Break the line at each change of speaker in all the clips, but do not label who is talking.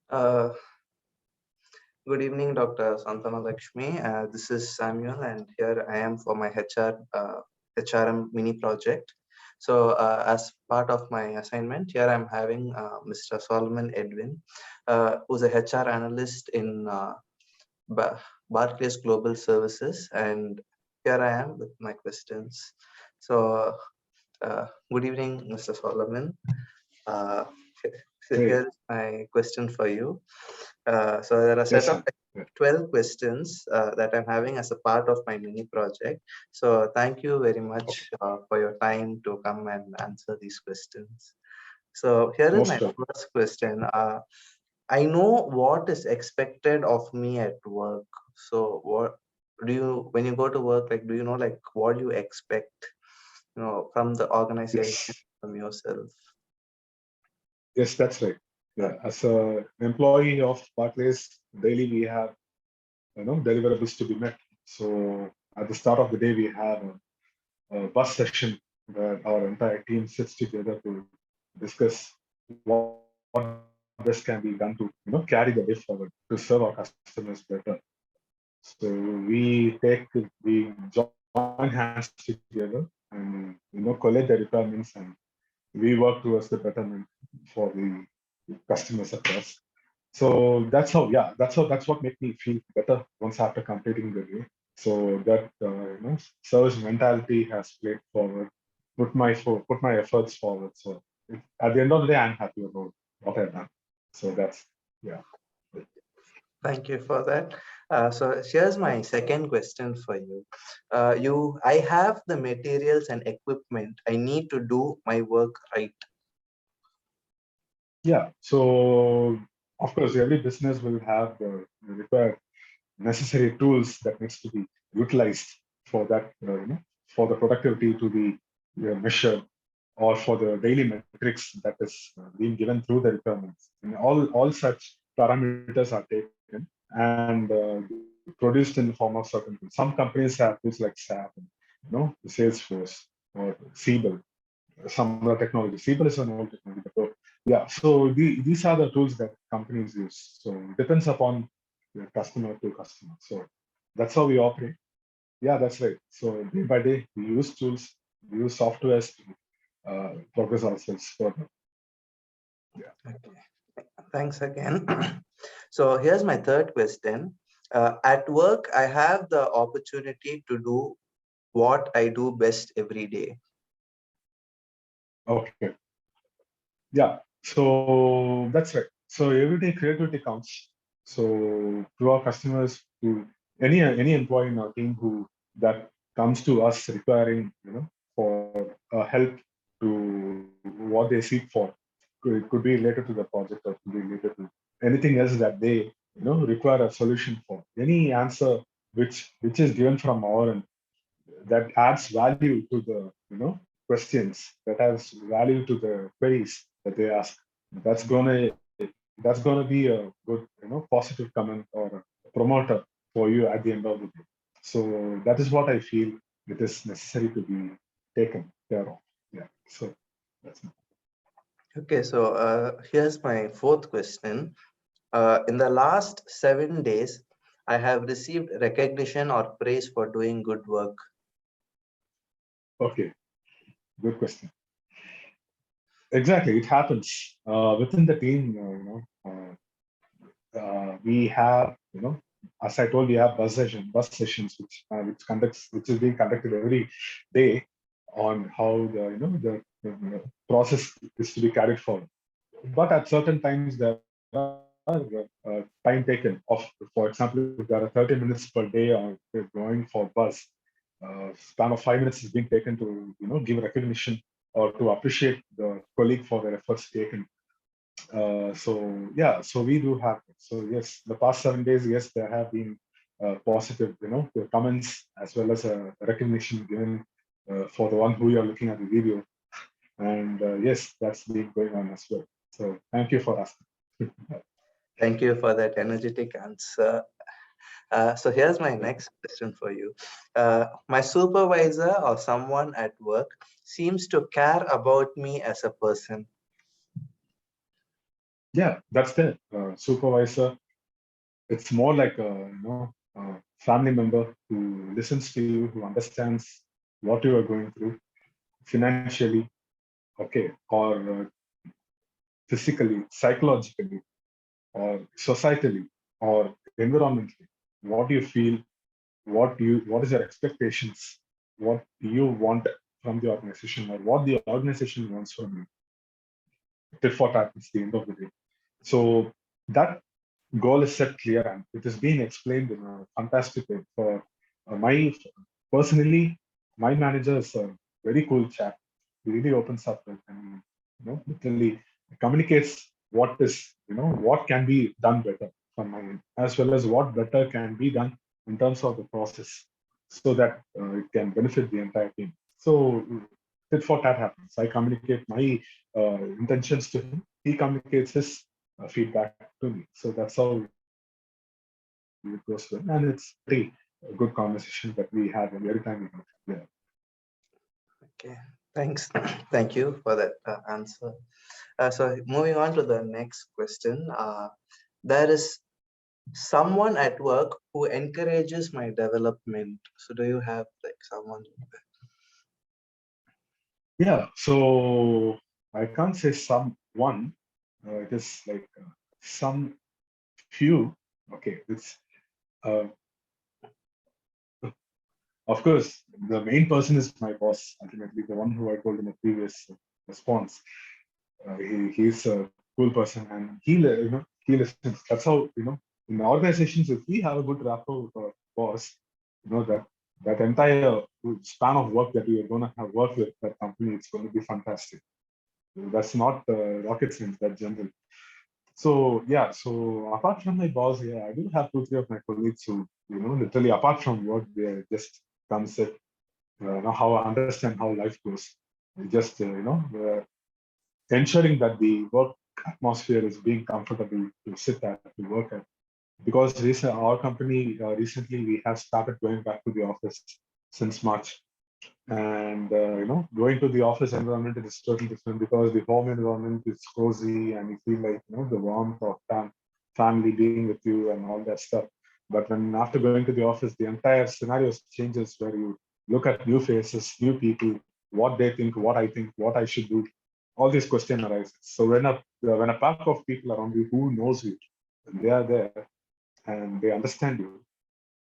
Uh, Good evening, Dr. Santana Lakshmi. This is Samuel, and here I am for my HRM Mini Project. So, as part of my assignment, here I'm having Mr. Solomon Edwin, who's a HR analyst in Barclays Global Services, and here I am with my questions. So, good evening, Mr. Solomon. Uh, so
Great.
here's my question for you. So there are a set
Yes,
of
sir. Yeah.
12 questions that I'm having as a part of my mini project. So thank you very
Okay.
much for your time to come and answer these questions. So here is my
Most welcome.
first question. I know what is expected of me at work. So what do you, when you go to work, like, do you know like what you expect, from the organization,
Yes.
from yourself?
Yes, that's right. Yeah. As a employee of Barclays, daily we have deliverables to be met. So at the start of the day, we have a bus session where our entire team sits together to discuss what best can be done to carry the day forward to serve our customers better. So we join hands together and collect the requirements, and we work towards the betterment for the customers across. So that's what make me feel better once after completing the day. So that service mentality has played forward, put my efforts forward. So at the end of the day, I'm happy about what I've done. So that's yeah.
Thank you for that. So here's my second question for you. I have the materials and equipment. I need to do my work right.
Yeah. So of course, every business will have the required necessary tools that needs to be utilized for that, for the productivity to be measured, or for the daily metrics that is being given through the requirements. And all such parameters are taken and produced in the form of certain tools. Some companies have tools like SAP, the Salesforce or Siebel, some other technology. Siebel is an old technology, but yeah. So these are the tools that companies use. So it depends upon the customer to customer. So that's how we operate. Yeah, that's right. So day by day, we use tools, we use softwares to progress ourselves further. Yeah.
Okay. Thanks again. So here's my third question. At work, I have the opportunity to do what I do best every day.
Okay. Yeah. So that's right. So everyday creativity counts. So to our customers, to any employee in our team who that comes to us requiring for help to what they seek for, it could be related to the project or could be related to anything else that they require a solution for. Any answer which is given from our end that adds value to the questions, that adds value to the queries that they ask, that's gonna that's gonna be a good positive comment or a promoter for you at the end of the day. So that is what I feel it is necessary to be taken care of. Yeah. So that's
Okay, so here's my fourth question. In the last 7 days, I have received recognition or praise for doing good work.
okay. Good question. Exactly, it happens within the team. We have, as I told you, we have bus sessions, which is being conducted every day on how the process is to be carried forward. But at certain times, there are time taken of, for example, if there are 30 minutes per day or going for bus, span of 5 minutes is being taken to give recognition or to appreciate the colleague for their efforts taken. So yeah, so we do have it. So yes, the past 7 days, yes, there have been positive, the comments as well as recognition given for the one who you're looking at the video. And yes, that's been going on as well. So thank you for asking.
Thank you for that energetic answer. So here's my next question for you. My supervisor or someone at work seems to care about me as a person.
Yeah, that's the supervisor. It's more like a family member who listens to you, who understands what you are going through financially, okay, or physically, psychologically, or societally, or environmentally. What do you feel? What is your expectations? What you want from the organization, or what the organization wants from you? Tit for tat is the end of the day. So that goal is set clear and it is being explained in a fantastic way. For my personally, my manager is a very cool chap. He really opens up and literally communicates what is what can be done better from my end, as well as what better can be done in terms of the process, so that it can benefit the entire team. So tit for tat happens. I communicate my intentions to him. He communicates his feedback to me. So that's how it goes well. And it's pretty good conversation that we have every time we meet. Yeah.
Okay, thanks. Thank you for that answer. So moving on to the next question. There is someone at work who encourages my development. So do you have like someone?
Yeah. So I can't say someone. It is like some few. Okay. It's uh, of course the main person is my boss. Ultimately, the one who I told in the previous response. He's a cool person and he listens. That's how in organizations, if we have a good rapport with our boss, that entire span of work that we are going to have work with that company, it's going to be fantastic. That's not rocket science, that's general. So yeah, so apart from my boss, yeah, I do have two, three of my colleagues who, literally apart from work, they just come sit, know how I understand how life goes. Just ensuring that the work atmosphere is being comfortable to sit at, to work at. Because our company recently we have started going back to the office since March, and going to the office environment is totally different because the home environment is cozy and you feel like the warmth of family being with you and all that stuff. But when after going to the office, the entire scenario changes where you look at new faces, new people, what they think, what I think, what I should do. All these questions arise. So when a pack of people around you who knows you, and they are there and they understand you,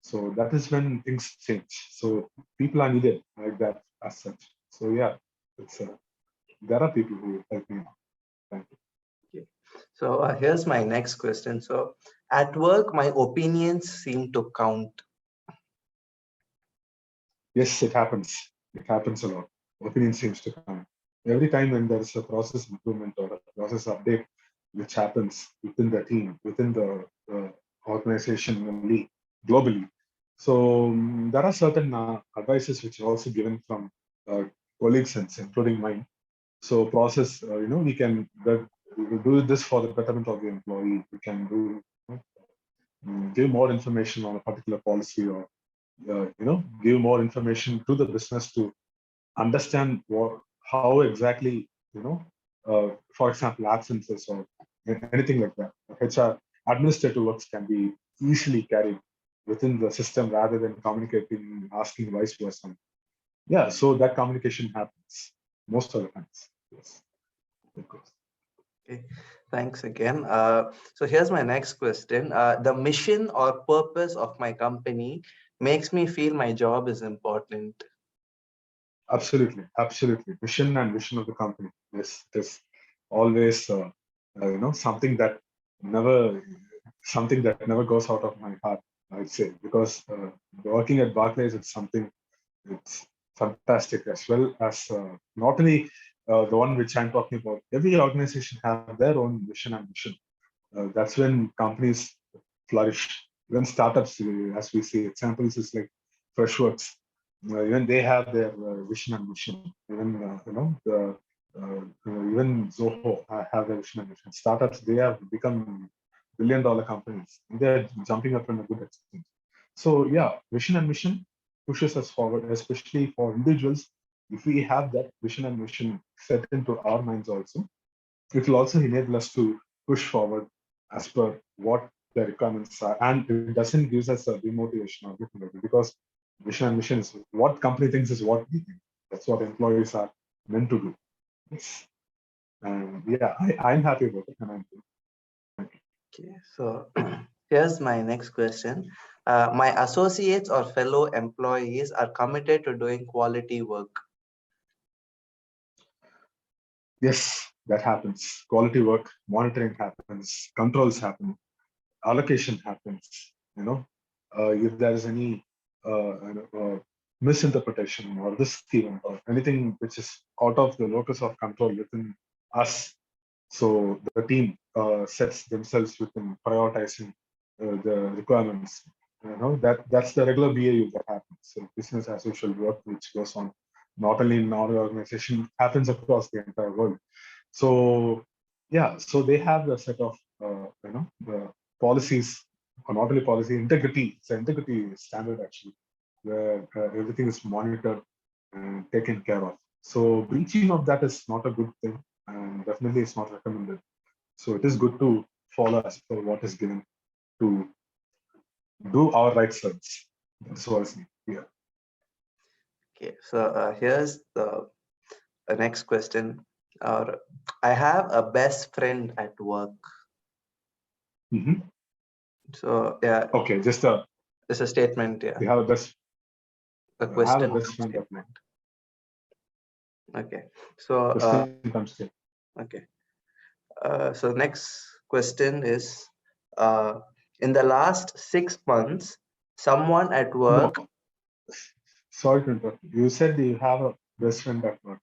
so that is when things change. So people are needed like that as such. So yeah, it's there are people who help me out. Thank you.
Okay. So here's my next question. So at work, my opinions seem to count.
Yes, it happens. It happens a lot. Opinion seems to come. Every time when there is a process improvement or a process update which happens within the team, within the organization only, globally. So there are certain advices which are also given from uh, colleagues, and including mine. So process, we can we do this for the betterment of the employee. We can do give more information on a particular policy, or give more information to the business to understand how exactly for example, absences or anything like that. HR administrative works can be easily carried within the system rather than communicating, asking vice versa. Yeah, so that communication happens most of the times. Yes, of course.
Okay. Thanks again. So here's my next question. The mission or purpose of my company makes me feel my job is important.
Absolutely, absolutely. Mission and vision of the company. Yes, it is always something that never never goes out of my heart. I'd say because working at Barclays, it's something it's fantastic, as well as not only the one which I'm talking about. Every organization have their own vision and mission. That's when companies flourish. Even startups, as we see examples, is like Freshworks. Even they have their vision and mission. Even even Zoho have their vision and mission. Startups, they have become billion-dollar companies. They're jumping up in a good extent. So yeah, vision and mission pushes us forward, especially for individuals. If we have that vision and mission set into our minds also, it will also enable us to push forward as per what the requirements are, and it doesn't give us a demotivation or anything like that, because vision and mission is what company thinks is what we think. That's what employees are meant to do. Yes. And yeah, I'm happy about it, and I'm good. Thank you.
Okay, so here's my next question. My associates or fellow employees are committed to doing quality work.
Yes, that happens. Quality work, monitoring happens, controls happen, allocation happens. If there is any misinterpretation or risk event or anything which is out of the locus of control within us, so the team sets themselves within prioritizing the requirements. That's the regular BAU that happens. So business as usual work which goes on not only in our organization, happens across the entire world. So yeah, so they have a set of the policies, or not only policy, integrity. It's an integrity standard actually, where everything is monitored and taken care of. So breaching of that is not a good thing, and definitely it's not recommended. So it is good to follow as per what is given to do our right service. That's what is needed. Yeah.
Okay, so here's the next question. Or I have a best friend at work.
Mm-hmm.
So yeah,
Okay,
it's a statement. Yeah,
we have a best.
a
I have a
question
best
come
friend at
statement.
work.
Okay, so
Question comes here.
okay. So next question is, uh, in the last 6 months, someone at
No,
work.
sorry to interrupt. You said you have a best friend at work.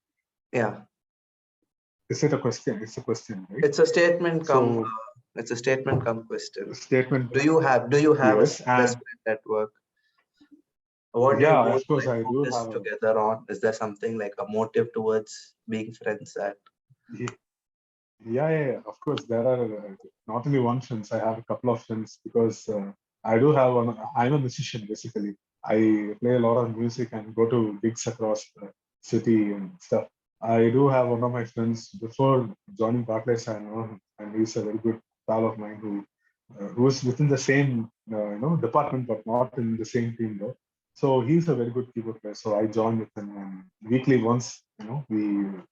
Yeah,
Is it a question? It's a question, right?
it's a statement come.
So
It's a statement come question.
statement,
Do you have a
yes,
best
and
friend at work? What do you
yeah,
both
of course
like
I do
focus
have a.
together on? Is there something like a motive towards being friends at?
Yeah. Of course, there are not only one friends. I have a couple of friends because I do have one. I'm a musician basically. I play a lot of music and go to gigs across the city and stuff. I do have one of my friends before joining Barclays. I know him, and he's a very good pal of mine who is within the same department, but not in the same team though. So he's a very good keyboard player. So I join with him, and weekly once, we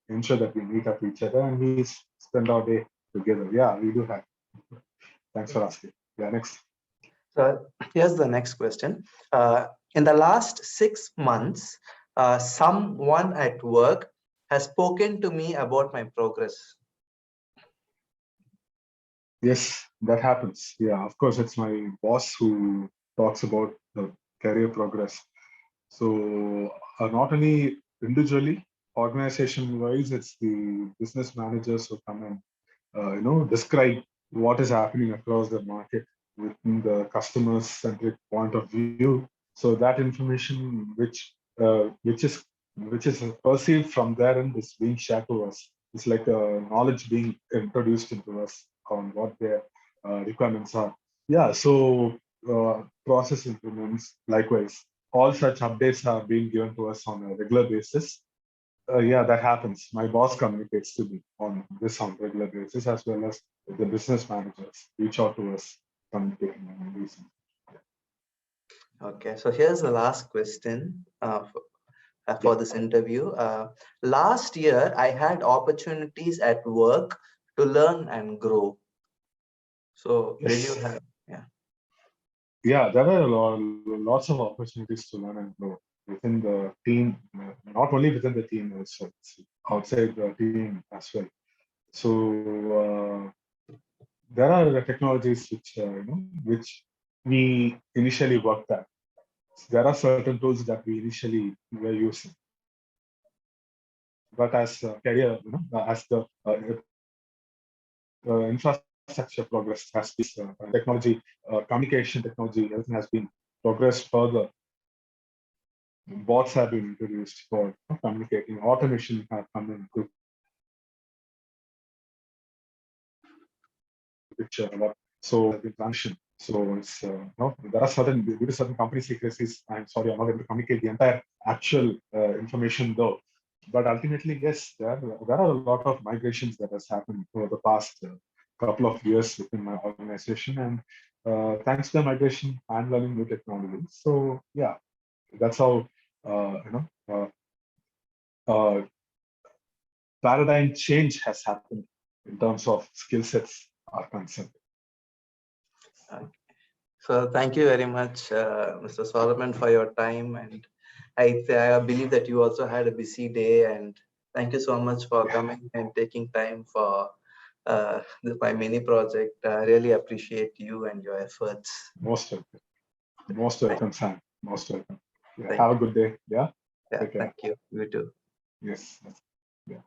ensure that we meet up each other and we spend our day together. Yeah, we do have. Thanks for asking. Yeah, next.
So here's the next question. In the last 6 months, someone at work has spoken to me about my progress.
Yes, that happens. Yeah, of course, it's my boss who talks about the career progress. So not only individually, organization-wise, it's the business managers who come and describe what is happening across the market within the customer-centric point of view. So that information, which is perceived from their end, is being shared to us. It's like knowledge being introduced into us on what their requirements are. Yeah. So process improvements, likewise, all such updates are being given to us on a regular basis. Yeah, that happens. My boss communicates to me on this on regular basis, as well as the business managers reach out to us communicating on these.
Okay, so here's the last question for
Yeah.
this interview. Last year, I had opportunities at work to learn and grow. So did you
Yes.
have? Yeah.
Yeah, there are lots of opportunities to learn and grow within the team, not only within the team, also outside the team as well. So there are the technologies which we initially worked at. There are certain tools that we initially were using, but as career, as the infrastructure progress has been, technology, communication technology, everything has been progressed further. Bots have been introduced for communicating. Automation have come into picture a lot. So the transition. So it's there are certain due to certain company secrecies. I'm sorry, I'm not able to communicate the entire actual information though. But ultimately, yes, there are a lot of migrations that has happened over the past couple of years within my organization, and thanks to the migration, I'm learning new technologies. So yeah, that's how uh, paradigm change has happened in terms of skill sets are concerned.
So thank you very much, Mr. Solomon, for your time. And I believe that you also had a busy day. And thank you so much for coming and taking time for my mini project. I really appreciate you and your efforts.
Most welcome. Most welcome, Sam. Most welcome. Yeah,
Thank
have a
you.
good day. Yeah.
Yeah,
Take care.
thank you. You too.
Yes. Yeah.